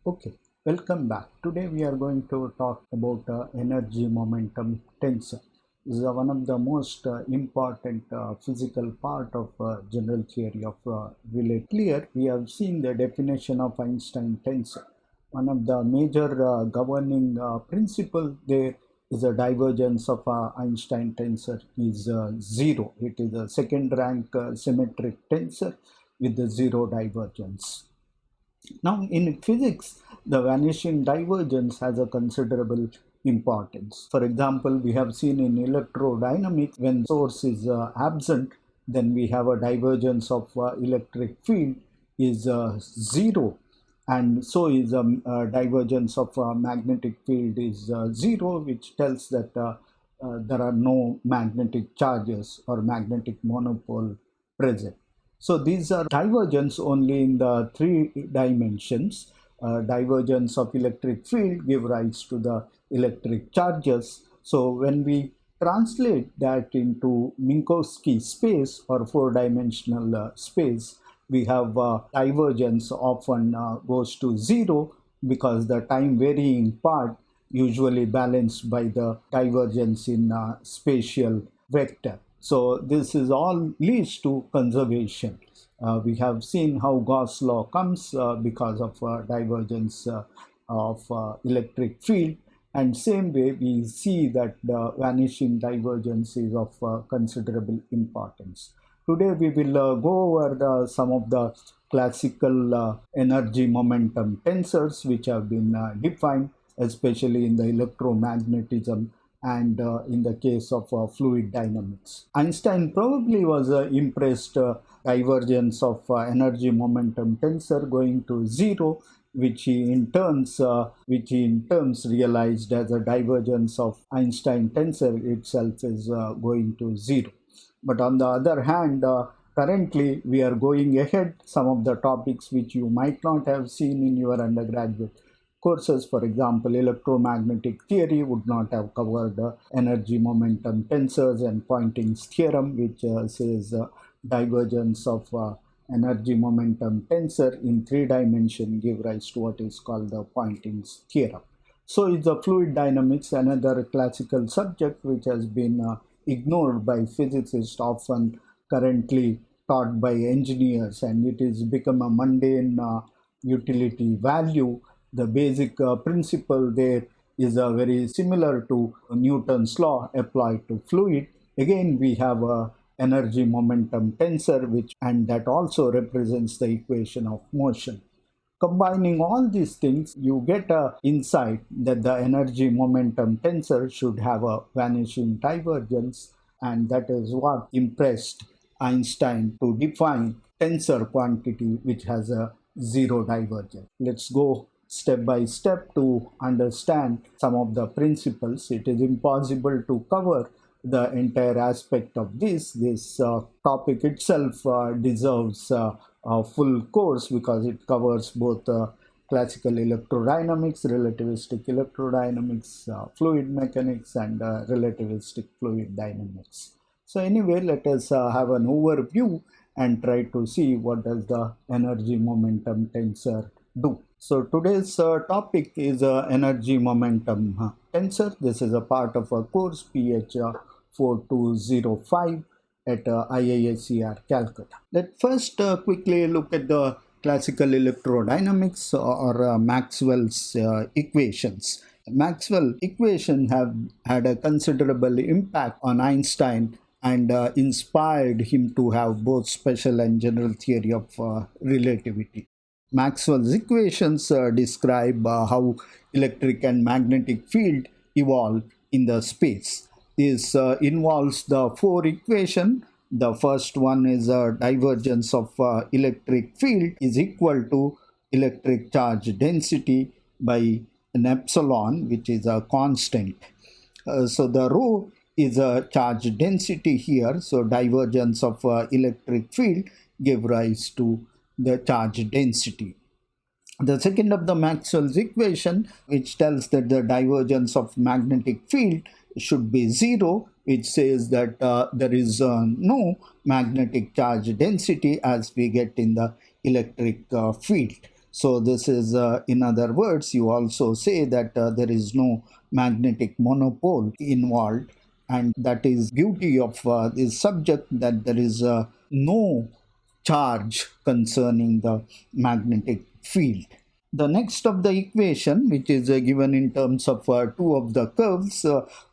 Okay, welcome back. Today we are going to talk about energy momentum tensor. This is one of the most important physical part of general theory of relativity. Clear, we have seen the definition of Einstein tensor. One of the major governing principle there is a divergence of Einstein tensor is zero. It is a second rank symmetric tensor with the zero divergence. Now, in physics, the vanishing divergence has a considerable importance. For example, we have seen in electrodynamics when source is absent, then we have a divergence of electric field is zero, and so is a divergence of magnetic field is zero, which tells that there are no magnetic charges or magnetic monopole present. So these are divergence only in the three dimensions. Divergence of electric field give rise to the electric charges. So when we translate that into Minkowski space or four-dimensional space, we have divergence often goes to zero because the time varying part usually balanced by the divergence in spatial vector. So this is all leads to conservation. We have seen how Gauss law comes because of divergence of electric field, and same way we see that the vanishing divergence is of considerable importance. Today we will go over some of the classical energy momentum tensors which have been defined, especially in the electromagnetism and in the case of fluid dynamics. Einstein probably was impressed divergence of energy momentum tensor going to zero, which he in turns realized as a divergence of Einstein tensor itself is going to zero. But on the other hand, currently we are going ahead some of the topics which you might not have seen in your undergraduate courses. For example, electromagnetic theory would not have covered energy momentum tensors and Poynting's theorem, which says divergence of energy momentum tensor in three dimension give rise to what is called the Poynting's theorem. So is the fluid dynamics, another classical subject which has been ignored by physicists, often currently taught by engineers, and it has become a mundane utility value. The basic principle there is very similar to Newton's law applied to fluid. Again, we have a energy momentum tensor, which and that also represents the equation of motion. Combining all these things, you get a insight that the energy momentum tensor should have a vanishing divergence, and that is what impressed Einstein to define tensor quantity which has a zero divergence. Let's go step by step to understand some of the principles. It is impossible to cover the entire aspect of this. This topic itself deserves a full course because it covers both classical electrodynamics, relativistic electrodynamics, fluid mechanics, and relativistic fluid dynamics. So anyway, let us have an overview and try to see what does the energy momentum tensor do. So today's topic is energy momentum tensor. This is a part of a course PH 4205 at IISER Calcutta. Let's first quickly look at the classical electrodynamics or Maxwell's equations. Maxwell equations have had a considerable impact on Einstein and inspired him to have both special and general theory of relativity. Maxwell's equations describe how electric and magnetic field evolve in the space. This involves the four equation. The first one is a divergence of electric field is equal to electric charge density by an epsilon, which is a constant. So the rho is a charge density here. So divergence of electric field give rise to the charge density. The second of the Maxwell's equation, which tells that the divergence of magnetic field should be zero, which says that there is no magnetic charge density as we get in the electric field. So this is, in other words, you also say that there is no magnetic monopole involved, and that is beauty of this subject, that there is no charge concerning the magnetic field. The next of the equation, which is given in terms of two of the curves,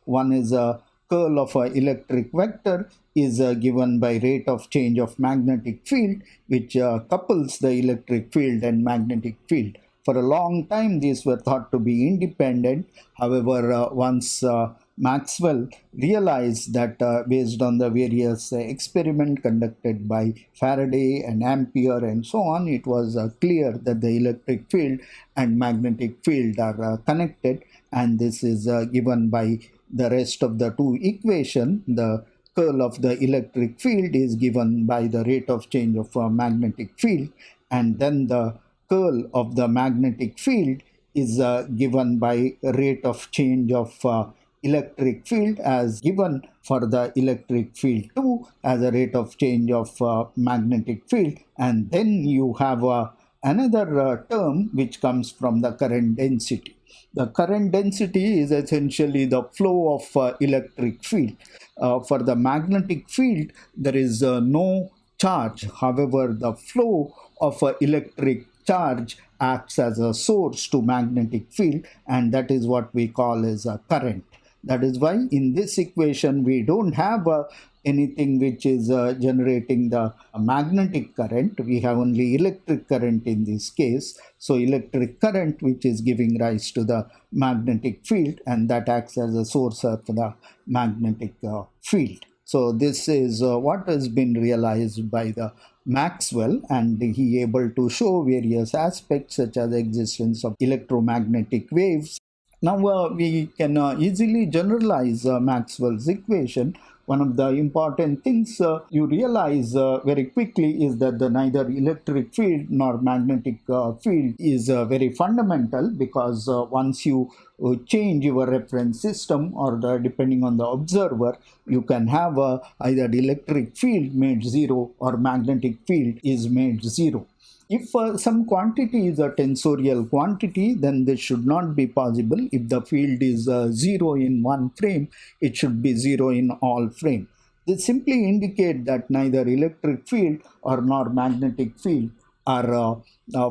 one is a curl of an electric vector, is given by rate of change of magnetic field, which couples the electric field and magnetic field. For a long time, these were thought to be independent. However, once Maxwell realized that based on the various experiment conducted by Faraday and Ampere and so on, it was clear that the electric field and magnetic field are connected, and this is given by the rest of the two equation. The curl of the electric field is given by the rate of change of a magnetic field, and then the curl of the magnetic field is given by rate of change of electric field, as given for the electric field 2 as a rate of change of magnetic field. And then you have another term which comes from the current density. The current density is essentially the flow of electric field. For the magnetic field, there is no charge. However, the flow of electric charge acts as a source to magnetic field, and that is what we call as a current. That is why in this equation we don't have anything which is generating the magnetic current. We have only electric current in this case. So electric current which is giving rise to the magnetic field, and that acts as a source of the magnetic field. So this is what has been realized by the Maxwell, and he able to show various aspects such as the existence of electromagnetic waves. Now we can easily generalize Maxwell's equation. One of the important things you realize very quickly is that neither electric field nor magnetic field is very fundamental, because once you change your reference system, or depending on the observer, you can have either electric field made zero or magnetic field is made zero. If some quantity is a tensorial quantity, then this should not be possible. If the field is zero in one frame, it should be zero in all frame. This simply indicates that neither electric field or nor magnetic field are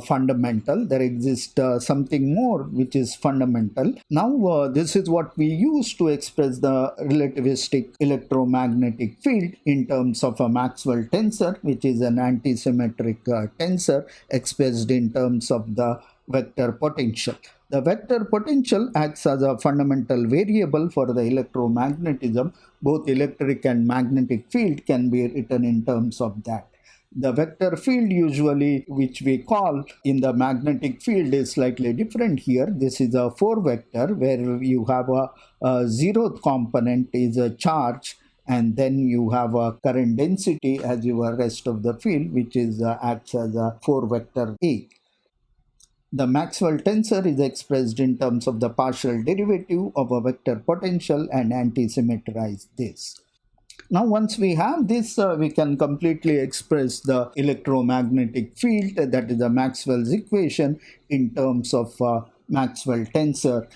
fundamental. There exists something more which is fundamental. Now this is what we use to express the relativistic electromagnetic field in terms of a Maxwell tensor, which is an antisymmetric tensor expressed in terms of the vector potential. The vector potential acts as a fundamental variable for the electromagnetism. Both electric and magnetic field can be written in terms of that. The vector field usually, which we call in the magnetic field, is slightly different here. This is a 4 vector where you have a zeroth component is a charge, and then you have a current density as your rest of the field, which is acts as a 4 vector A. The Maxwell tensor is expressed in terms of the partial derivative of a vector potential and antisymmetrize this. Now once we have this, we can completely express the electromagnetic field, that is the Maxwell's equation, in terms of Maxwell tensor.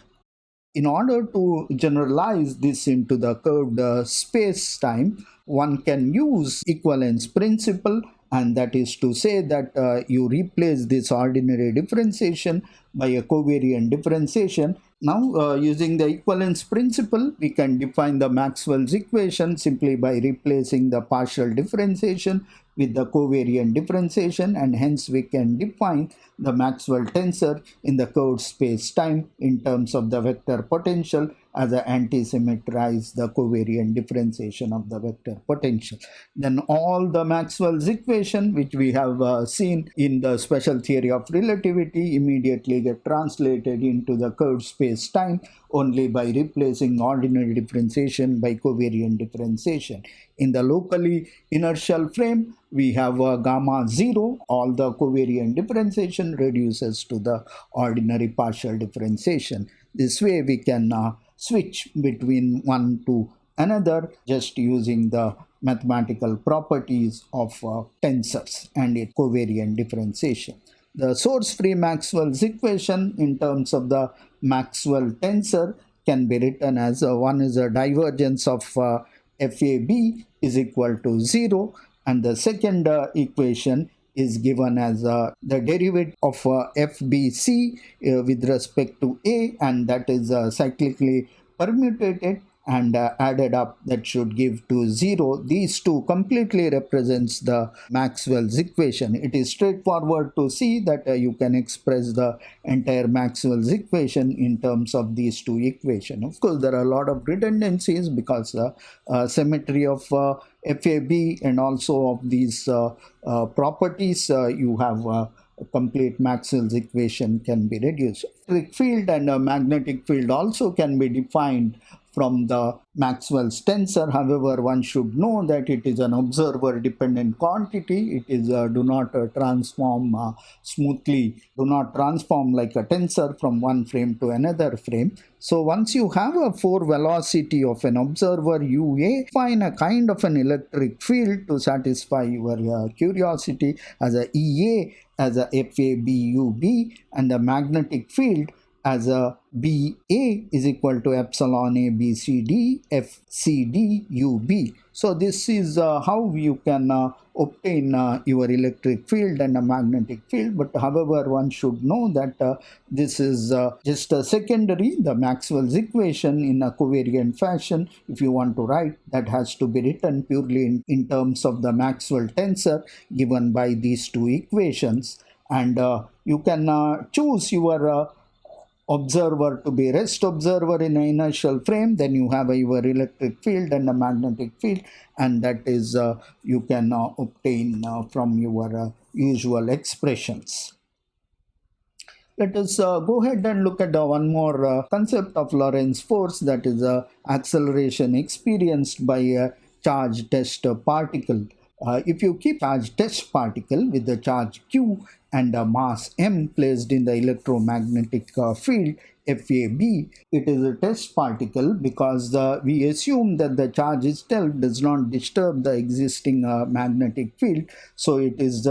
In order to generalize this into the curved space-time, one can use equivalence principle, and that is to say that you replace this ordinary differentiation by a covariant differentiation. Now using the equivalence principle, we can define the Maxwell's equation simply by replacing the partial differentiation with the covariant differentiation, and hence we can define the Maxwell tensor in the curved space-time in terms of the vector potential as an antisymmetrize the covariant differentiation of the vector potential. Then all the Maxwell's equation which we have seen in the special theory of relativity immediately get translated into the curved space-time only by replacing ordinary differentiation by covariant differentiation. In the locally inertial frame, we have gamma 0. All the covariant differentiation reduces to the ordinary partial differentiation. This way we can switch between one to another just using the mathematical properties of tensors and its covariant differentiation. The source-free Maxwell's equation in terms of the Maxwell tensor can be written as one is a divergence of FAB is equal to 0, and the second equation is given as the derivative of FBC with respect to A, and that is cyclically permutated and added up, that should give to 0. These two completely represents the Maxwell's equation. It is straightforward to see that you can express the entire Maxwell's equation in terms of these two equations. Of course, there are a lot of redundancies because symmetry of FAB and also of these properties, you have a complete Maxwell's equation can be reduced. Electric field and a magnetic field also can be defined from the Maxwell's tensor. However, one should know that it is an observer dependent quantity. It is do not transform smoothly, do not transform like a tensor from one frame to another frame. So once you have a 4 velocity of an observer UA, find a kind of an electric field to satisfy your curiosity as a EA, as a FABUB, and the magnetic field as a BA is equal to epsilon A BCD FCD UB. So this is how you can obtain your electric field and a magnetic field. But however, one should know that this is just a secondary. The Maxwell's equation in a covariant fashion, if you want to write, that has to be written purely in terms of the Maxwell tensor given by these two equations. And you can choose your observer to be rest observer in an inertial frame. Then you have your electric field and a magnetic field, and that is you can obtain from your usual expressions. Let us go ahead and look at one more concept of Lorentz force, that is acceleration experienced by a charge test particle. If you keep charge test particle with the charge Q and a mass m placed in the electromagnetic field FAB, it is a test particle because we assume that the charge itself does not disturb the existing magnetic field. So it is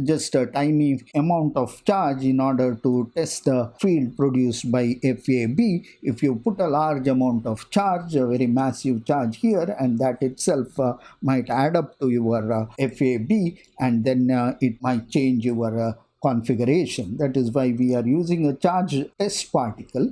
just a tiny amount of charge in order to test the field produced by FAB. If you put a large amount of charge, a very massive charge here, and that itself might add up to your FAB, and then it might change your configuration. That is why we are using a charge test particle.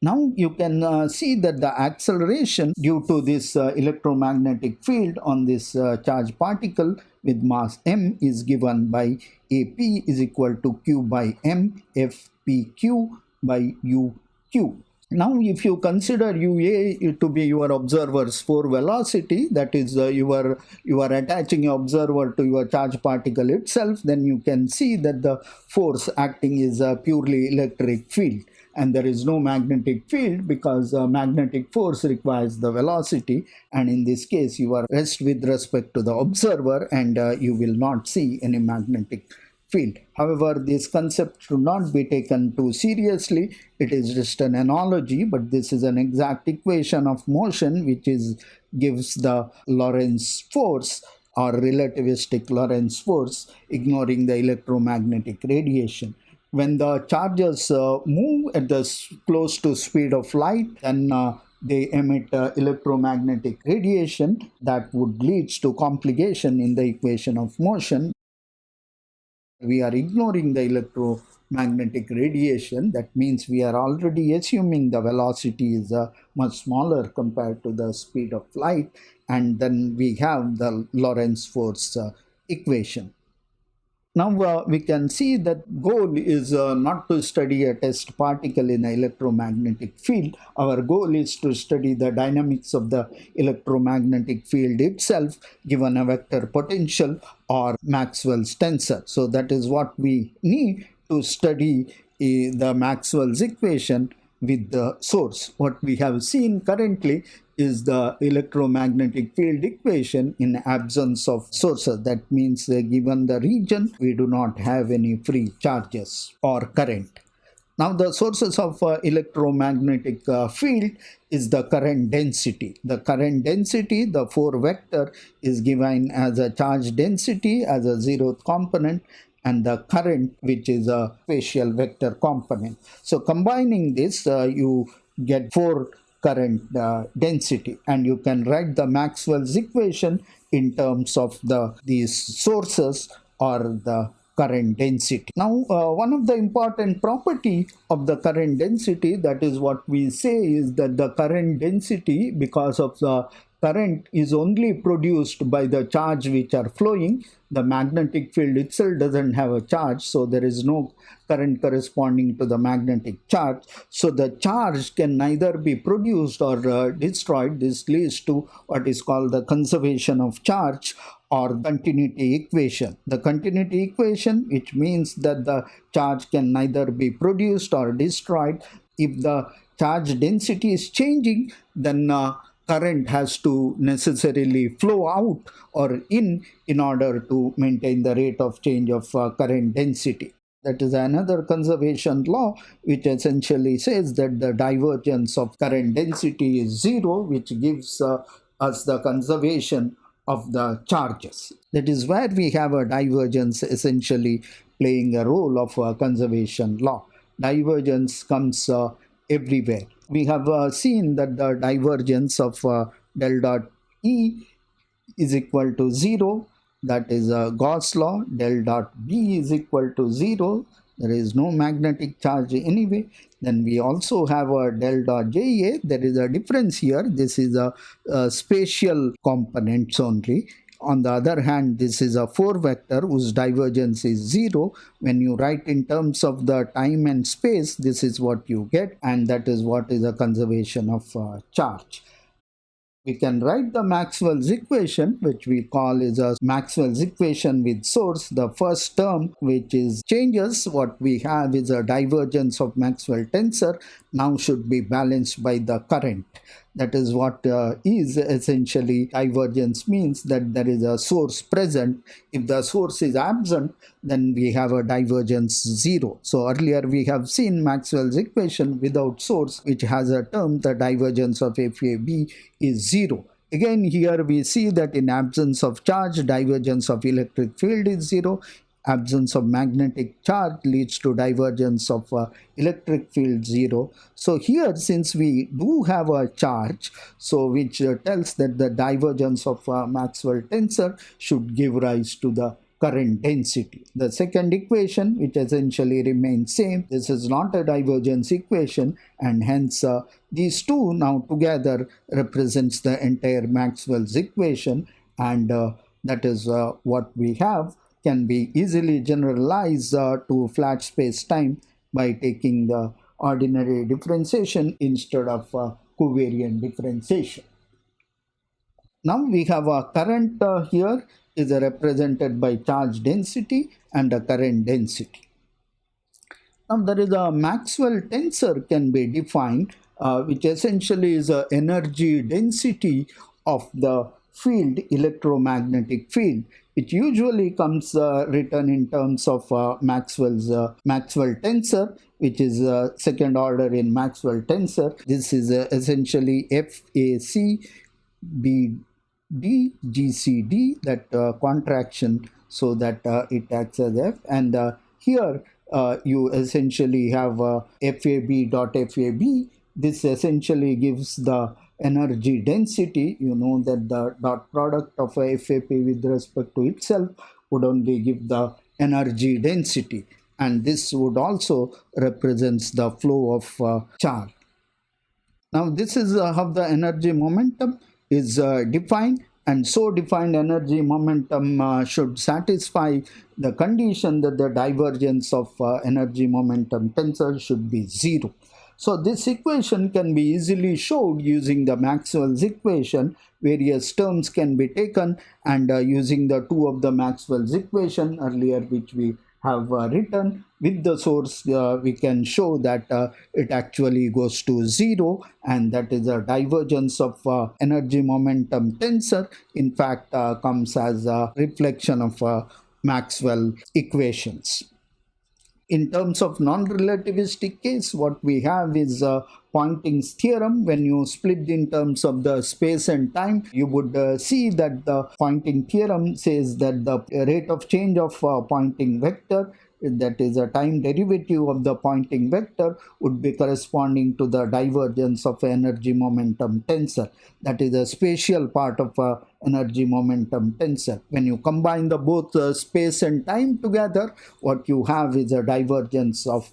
Now you can see that the acceleration due to this electromagnetic field on this charge particle with mass m is given by AP is equal to Q by m FPQ by UQ. Now, if you consider UA to be your observer's 4 velocity, that is you are attaching your observer to your charge particle itself, then you can see that the force acting is a purely electric field, and there is no magnetic field because magnetic force requires the velocity, and in this case you are rest with respect to the observer, and you will not see any magnetic field. However, this concept should not be taken too seriously. It is just an analogy, but this is an exact equation of motion which gives the Lorentz force or relativistic Lorentz force, ignoring the electromagnetic radiation. When the charges move at the close to speed of light, then they emit electromagnetic radiation that would lead to complication in the equation of motion. We are ignoring the electromagnetic radiation. That means we are already assuming the velocity is much smaller compared to the speed of light, and then we have the Lorentz force equation. Now we can see that goal is not to study a test particle in an electromagnetic field. Our goal is to study the dynamics of the electromagnetic field itself given a vector potential or Maxwell's tensor. So that is what we need to study the Maxwell's equation with the source. What we have seen currently is the electromagnetic field equation in absence of sources. That means given the region, we do not have any free charges or current. Now the sources of electromagnetic field is the current density. The current density, the 4 vector, is given as a charge density as a 0th component, and the current, which is a spatial vector component. So combining this, you get 4 current density, and you can write the Maxwell's equation in terms of these sources or the current density. Now, one of the important property of the current density, that is what we say, is that the current density, because of the current, is only produced by the charge which are flowing. The magnetic field itself doesn't have a charge, so there is no current corresponding to the magnetic charge. So the charge can neither be produced or destroyed. This leads to what is called the conservation of charge or continuity equation. The continuity equation, which means that the charge can neither be produced or destroyed. If the charge density is changing, then current has to necessarily flow out or in order to maintain the rate of change of current density. That is another conservation law, which essentially says that the divergence of current density is zero, which gives us the conservation of the charges. That is where we have a divergence essentially playing a role of a conservation law. Divergence comes everywhere. We have seen that the divergence of del dot E is equal to 0. That is a Gauss law. Del dot B is equal to 0. There is no magnetic charge anyway. Then we also have a del dot JA. There is a difference here. This is a spatial components only. On the other hand, this is a 4 vector whose divergence is 0. When you write in terms of the time and space, this is what you get, and that is what is a conservation of charge. We can write the Maxwell's equation, which we call is a Maxwell's equation with source. The first term, which is changes, what we have is a divergence of Maxwell tensor, now should be balanced by the current. That is what is essentially divergence means, that there is a source present. If the source is absent, then we have a divergence 0. So earlier we have seen Maxwell's equation without source, which has a term, the divergence of FAB is 0. Again, here we see that in absence of charge, divergence of electric field is 0. Absence of magnetic charge leads to divergence of electric field 0. So here, since we do have a charge, so which tells that the divergence of Maxwell tensor should give rise to the current density. The second equation, which essentially remains same, this is not a divergence equation, and hence these two now together represents the entire Maxwell's equation, and that is what we have can be easily generalized to flat space-time by taking the ordinary differentiation instead of covariant differentiation. Now we have a current here is represented by charge density and a current density. Now there is a Maxwell tensor can be defined, which essentially is a energy density of the field, electromagnetic field. It usually comes written in terms of Maxwell's Maxwell tensor, which is second order in Maxwell tensor. This is essentially FAC BD that contraction, so that it acts as F, and here you essentially have FAB dot FAB. This essentially gives the energy density. You know that the dot product of a FAP with respect to itself would only give the energy density, and this would also represents the flow of charge. Now this is how the energy momentum is defined, and so defined energy momentum should satisfy the condition that the divergence of energy momentum tensor should be 0. So this equation can be easily showed using the Maxwell's equation. Various terms can be taken, and using the two of the Maxwell's equation earlier, which we have written with the source, we can show that it actually goes to 0, and that is a divergence of energy momentum tensor. In fact, comes as a reflection of Maxwell equations. In terms of non-relativistic case, what we have is Poynting's theorem. When you split in terms of the space and time, you would see that the Poynting theorem says that the rate of change of Poynting vector, that is a time derivative of the Poynting vector, would be corresponding to the divergence of energy momentum tensor. That is a spatial part of energy momentum tensor. When you combine the both space and time together, what you have is a divergence of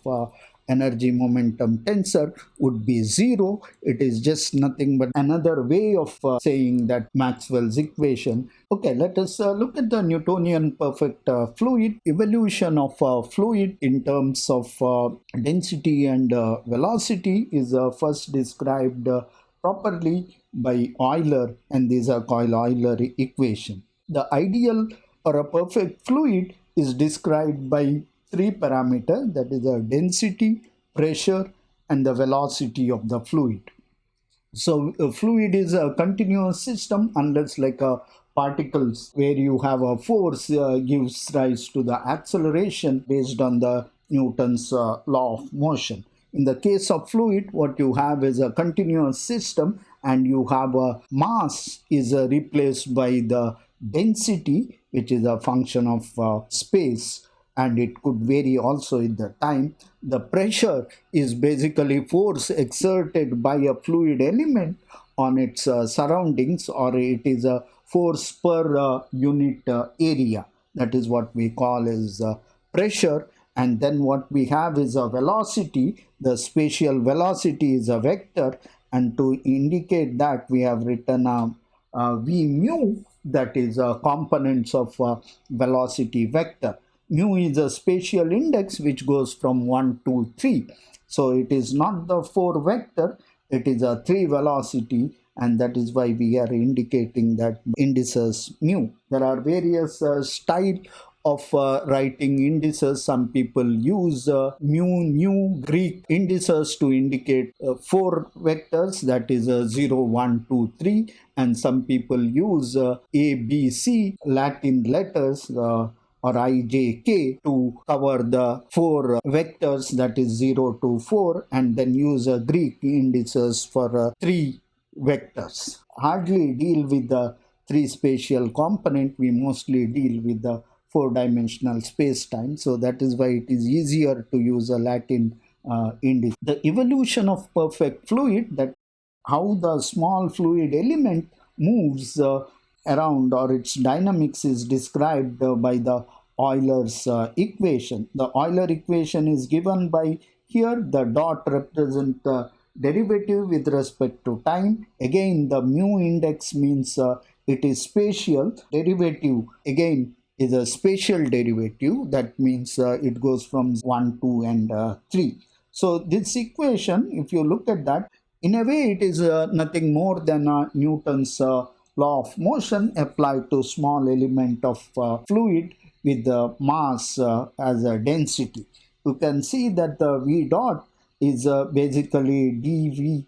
energy momentum tensor would be zero. It is just nothing but another way of saying that Maxwell's equation. Okay, let us look at the Newtonian perfect fluid. Evolution of fluid in terms of density and velocity is first described properly by Euler, and these are called Euler equation. The ideal or a perfect fluid is described by three parameters, that is the density, pressure, and the velocity of the fluid. So a fluid is a continuous system unless like a particles where you have a force gives rise to the acceleration based on the Newton's law of motion. In the case of fluid, what you have is a continuous system, and you have a mass is replaced by the density, which is a function of space, and it could vary also in the time. The pressure is basically force exerted by a fluid element on its surroundings, or it is a force per unit area. That is what we call as pressure. And then what we have is a velocity. The spatial velocity is a vector, and to indicate that, we have written v mu, that is components of velocity vector. Mu is a spatial index which goes from 1 to 3. So it is not the 4 vector, it is a 3 velocity, and that is why we are indicating that indices mu. There are various styles of writing indices. Some people use mu, nu, Greek indices to indicate 4 vectors, that is 0, 1, 2, 3, and some people use A, B, C Latin letters or I, J, K to cover the 4 vectors, that is 0 to 4, and then use Greek indices for 3 vectors. Hardly deal with the 3 spatial component, we mostly deal with the 4-dimensional space-time. So that is why it is easier to use a Latin index. The evolution of perfect fluid, that how the small fluid element moves around, or its dynamics is described by the Euler's equation. The Euler equation is given by here. The dot represents the derivative with respect to time. Again, the mu index means it is spatial. Derivative again is a spatial derivative. That means it goes from 1, 2, and 3. So this equation, if you look at that, in a way it is nothing more than Newton's law of motion applied to small element of fluid with the mass as a density. You can see that the v dot is basically dv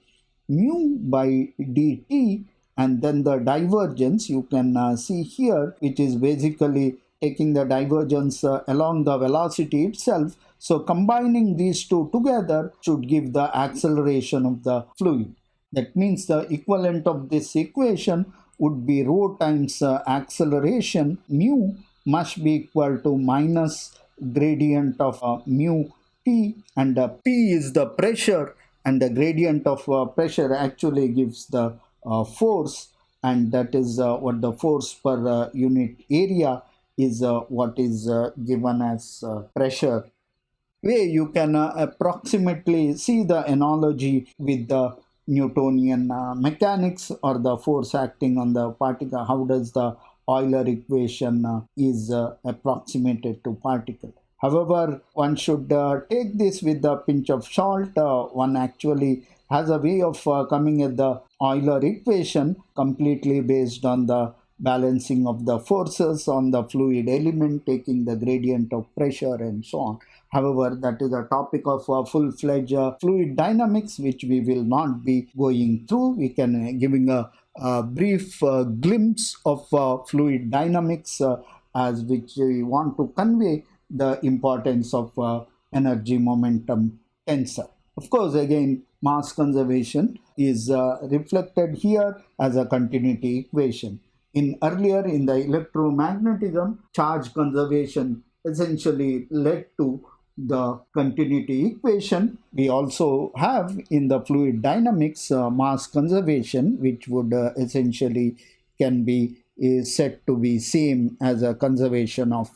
mu by dt, and then the divergence you can see here, which is basically taking the divergence along the velocity itself. So combining these two together should give the acceleration of the fluid. That means the equivalent of this equation would be rho times acceleration. Mu must be equal to minus gradient of mu P, and P is the pressure, and the gradient of pressure actually gives the force, and that is what the force per unit area is what is given as pressure. Way you can approximately see the analogy with the Newtonian mechanics or the force acting on the particle. How does the Euler equation is approximated to particle? However, one should take this with a pinch of salt. One actually has a way of coming at the Euler equation completely based on the balancing of the forces on the fluid element, taking the gradient of pressure and so on. However, that is a topic of full-fledged fluid dynamics, which we will not be going through. We can giving a brief glimpse of fluid dynamics as which we want to convey the importance of energy momentum tensor. Of course, again, mass conservation is reflected here as a continuity equation. In the electromagnetism, charge conservation essentially led to the continuity equation. We also have in the fluid dynamics mass conservation, which would essentially can be is said to be same as a conservation of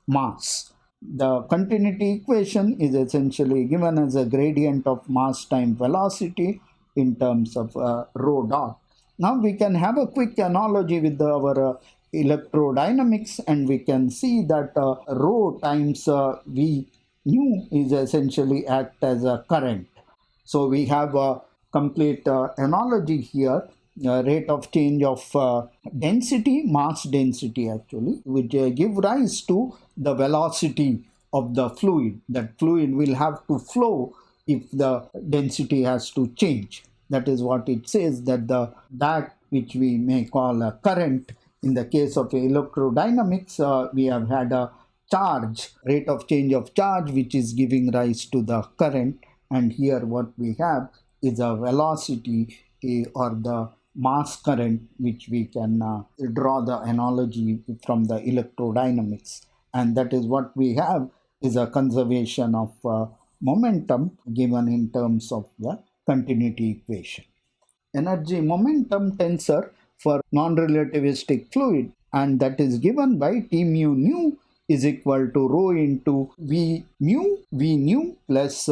mass. The continuity equation is essentially given as a gradient of mass time velocity in terms of rho dot. Now we can have a quick analogy with our electrodynamics, and we can see that rho times V nu is essentially act as a current. So we have a complete analogy here, rate of change of density, mass density actually, which give rise to the velocity of the fluid. That fluid will have to flow if the density has to change. That is what it says, that that which we may call a current. In the case of electrodynamics, we have had a charge, rate of change of charge, which is giving rise to the current. And here what we have is a velocity or the mass current, which we can draw the analogy from the electrodynamics. And that is what we have is a conservation of momentum given in terms of the continuity equation. Energy momentum tensor for non-relativistic fluid, and that is given by T mu nu is equal to rho into V nu plus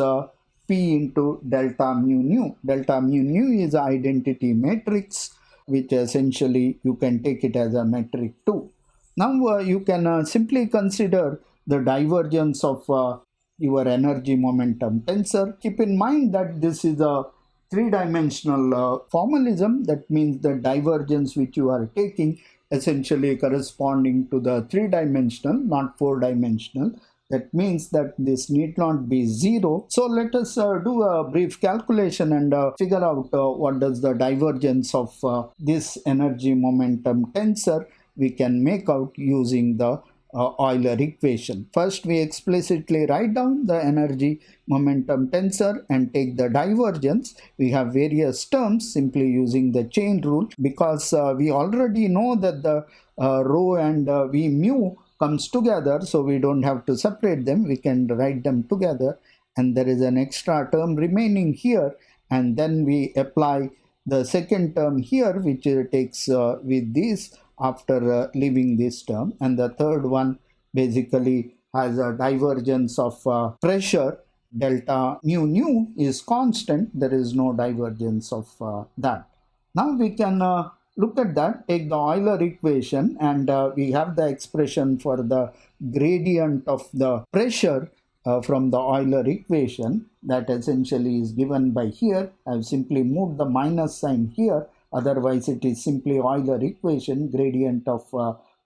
P into delta mu nu. Delta mu nu is an identity matrix, which essentially you can take it as a metric too. Now you can simply consider the divergence of your energy momentum tensor. Keep in mind that this is a three-dimensional formalism. That means the divergence which you are taking essentially corresponding to the three-dimensional, not four-dimensional. That means that this need not be zero. So let us do a brief calculation and figure out what does the divergence of this energy momentum tensor we can make out using the Euler equation. First, we explicitly write down the energy momentum tensor and take the divergence. We have various terms simply using the chain rule, because we already know that the rho and V mu comes together, so we don't have to separate them. We can write them together, and there is an extra term remaining here, and then we apply the second term here, which takes with this after leaving this term, and the third one basically has a divergence of pressure. Delta mu nu is constant, there is no divergence of that. Now we can look at that, take the Euler equation, and we have the expression for the gradient of the pressure from the Euler equation, that essentially is given by here. I have simply moved the minus sign here, otherwise it is simply Euler equation. Gradient of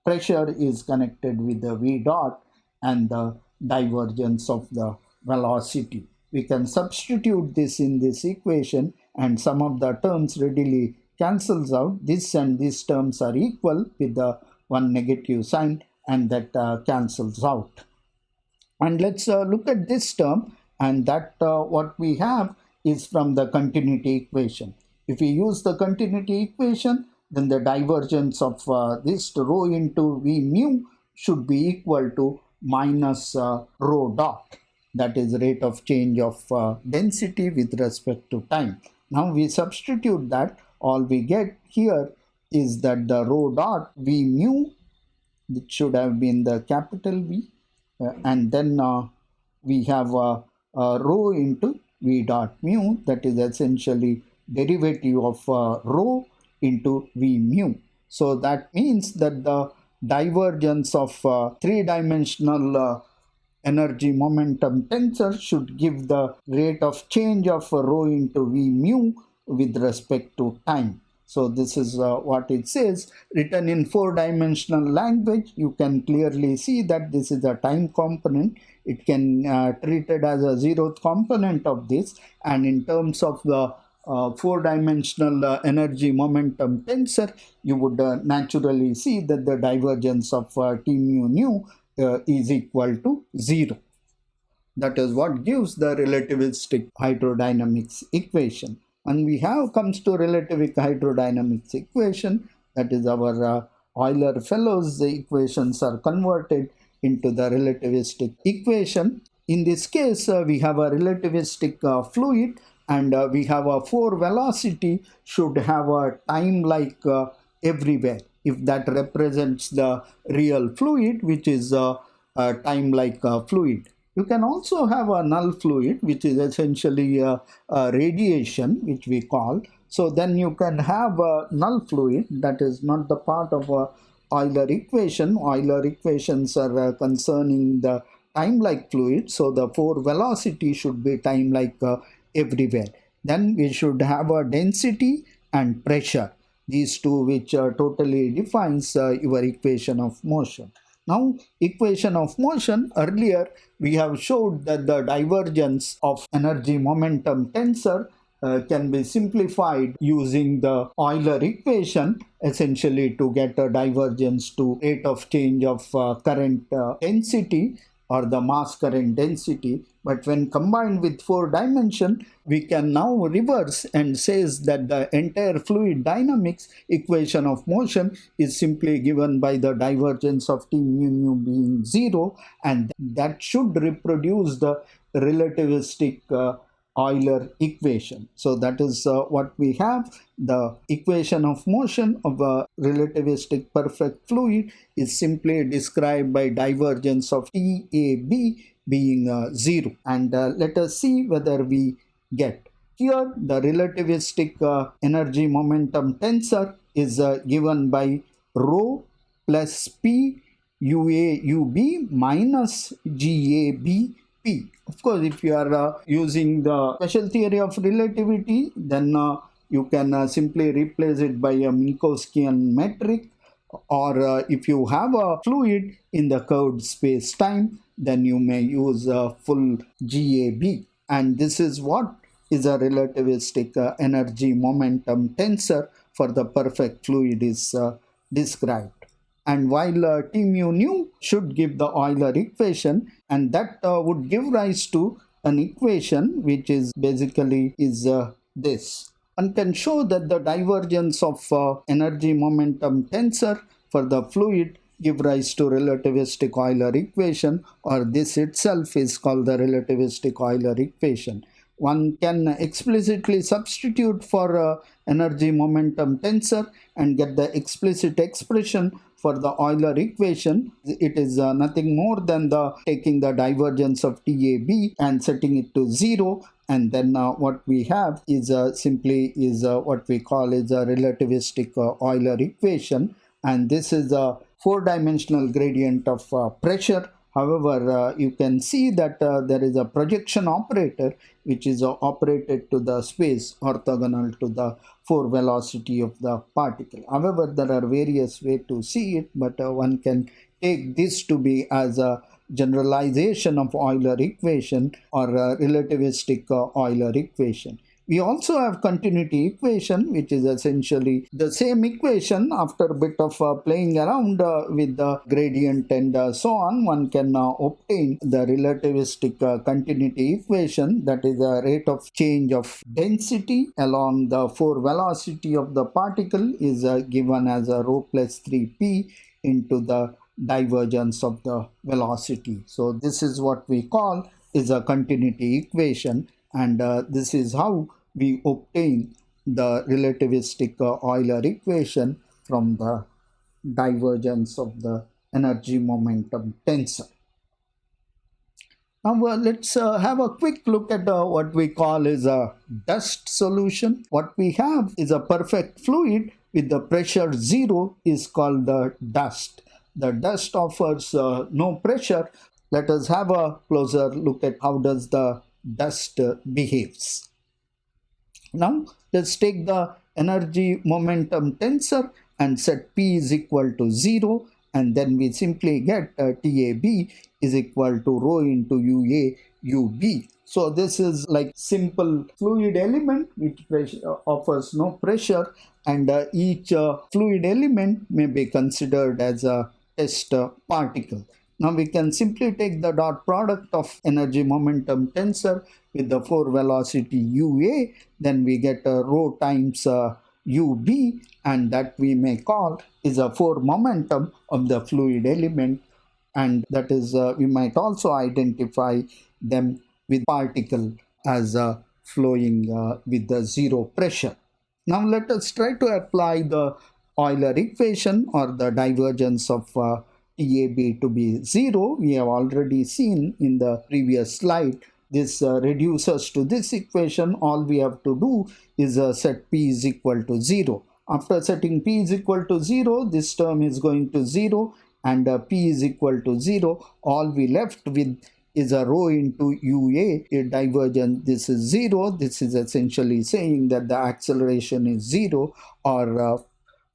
pressure is connected with the V dot and the divergence of the velocity. We can substitute this in this equation, and some of the terms readily cancels out. This and these terms are equal with the one negative sign, and that cancels out. And let's look at this term, and that what we have is from the continuity equation. If we use the continuity equation, then the divergence of this rho into V mu should be equal to minus rho dot. That is rate of change of density with respect to time. Now we substitute that. All we get here is that the rho dot V mu, which should have been the capital V, and then we have rho into V dot mu, that is essentially derivative of rho into V mu. So that means that the divergence of three-dimensional energy momentum tensor should give the rate of change of rho into V mu with respect to time. So this is what it says. Written in four-dimensional language, you can clearly see that this is a time component. It can treated as a zeroth component of this, and in terms of the four-dimensional energy momentum tensor, you would naturally see that the divergence of T mu nu is equal to 0. That is what gives the relativistic hydrodynamics equation. And we have comes to relativistic hydrodynamics equation, that is our Euler-Fellows equations are converted into the relativistic equation. In this case, we have a relativistic fluid, and we have a 4 velocity should have a time like everywhere. If that represents the real fluid, which is a time like fluid. You can also have a null fluid, which is essentially a radiation, which we call. So then you can have a null fluid that is not the part of a Euler equation. Euler equations are concerning the time-like fluid, so the 4 velocity should be time-like everywhere. Then we should have a density and pressure. These two which totally defines your equation of motion. Now, equation of motion, earlier we have showed that the divergence of energy momentum tensor can be simplified using the Euler equation, essentially to get a divergence to rate of change of current density or the mass current density. But when combined with 4 dimension, we can now reverse and says that the entire fluid dynamics equation of motion is simply given by the divergence of T mu nu being 0, and that should reproduce the relativistic Euler equation. So that is what we have. The equation of motion of a relativistic perfect fluid is simply described by divergence of TAB being 0. And let us see whether we get. Here the relativistic energy momentum tensor is given by rho plus P UA UB minus GAB P. Of course, if you are using the special theory of relativity, then you can simply replace it by a Minkowskian metric, or if you have a fluid in the curved space-time, then you may use a full GAB. And this is what is a relativistic energy momentum tensor for the perfect fluid is described. And while T mu nu should give the Euler equation, and that would give rise to an equation which is basically is this. One can show that the divergence of energy momentum tensor for the fluid give rise to relativistic Euler equation, or this itself is called the relativistic Euler equation. One can explicitly substitute for energy momentum tensor and get the explicit expression for the Euler equation. It is nothing more than the taking the divergence of TAB and setting it to 0, and then what we have is simply is what we call is a relativistic Euler equation, and this is a 4-dimensional gradient of pressure. However, you can see that there is a projection operator which is operated to the space orthogonal to the 4 velocity of the particle. However, there are various ways to see it, but one can take this to be as a generalization of Euler equation or a relativistic Euler equation. We also have continuity equation, which is essentially the same equation. After a bit of playing around with the gradient and so on, one can obtain the relativistic continuity equation, that is a rate of change of density along the 4 velocity of the particle is given as a rho plus 3p into the divergence of the velocity. So this is what we call is a continuity equation, and this is how we obtain the relativistic Euler equation from the divergence of the energy momentum tensor. Now let's have a quick look at what we call is a dust solution. What we have is a perfect fluid with the pressure 0 is called the dust. The dust offers no pressure. Let us have a closer look at how does the dust behaves. Now let's take the energy momentum tensor and set P is equal to 0, and then we simply get TAB is equal to rho into UA UB. So this is like simple fluid element which offers no pressure, and each fluid element may be considered as a test particle. Now we can simply take the dot product of energy momentum tensor with the 4 velocity UA, then we get a rho times UB, and that we may call is a 4 momentum of the fluid element, and that is we might also identify them with particle as flowing with the zero pressure. Now let us try to apply the Euler equation or the divergence of TAB to be 0. We have already seen in the previous slide. This reduces to this equation. All we have to do is set P is equal to 0. After setting P is equal to 0, this term is going to 0, and P is equal to 0. All we left with is a rho into UA, a divergence. This is 0. This is essentially saying that the acceleration is 0, or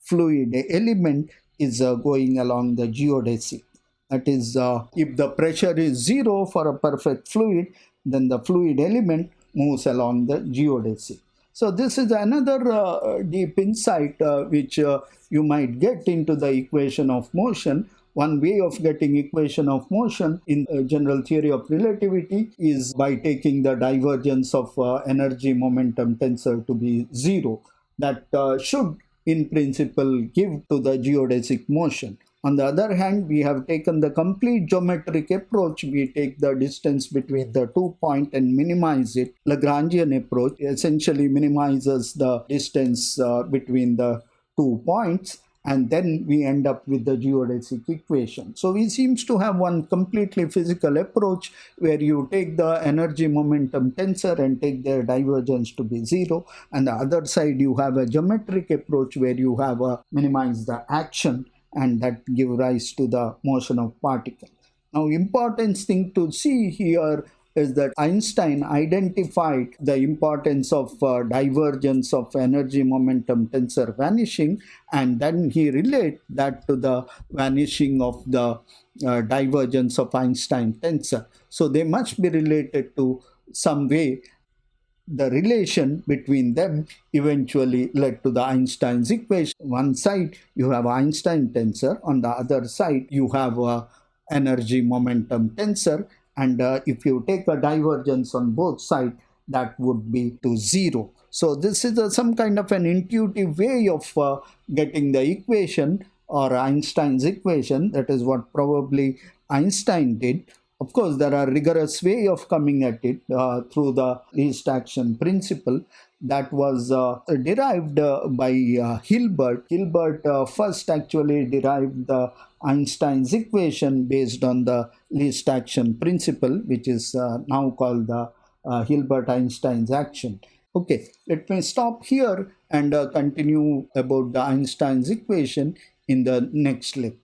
fluid element is going along the geodesic. That is, if the pressure is 0 for a perfect fluid, then the fluid element moves along the geodesic. So this is another deep insight which you might get into the equation of motion. One way of getting equation of motion in general theory of relativity is by taking the divergence of energy momentum tensor to be 0. That should in principle give to the geodesic motion. On the other hand, we have taken the complete geometric approach. We take the distance between the 2 points and minimize it. Lagrangian approach essentially minimizes the distance between the 2 points, and then we end up with the geodesic equation. So we seems to have one completely physical approach where you take the energy momentum tensor and take their divergence to be 0. And the other side you have a geometric approach where you have a minimize the action, and that give rise to the motion of particle. Now important thing to see here is that Einstein identified the importance of divergence of energy momentum tensor vanishing, and then he related that to the vanishing of the divergence of Einstein tensor. So they must be related to some way. The relation between them eventually led to the Einstein's equation. One side you have Einstein tensor, on the other side you have a energy momentum tensor, and if you take a divergence on both sides, that would be to 0. So this is some kind of an intuitive way of getting the equation or Einstein's equation. That is what probably Einstein did. Of course, there are rigorous way of coming at it through the least action principle that was derived by Hilbert. Hilbert first actually derived the Einstein's equation based on the least action principle, which is now called the Hilbert-Einstein's action. Okay, let me stop here and continue about the Einstein's equation in the next lecture.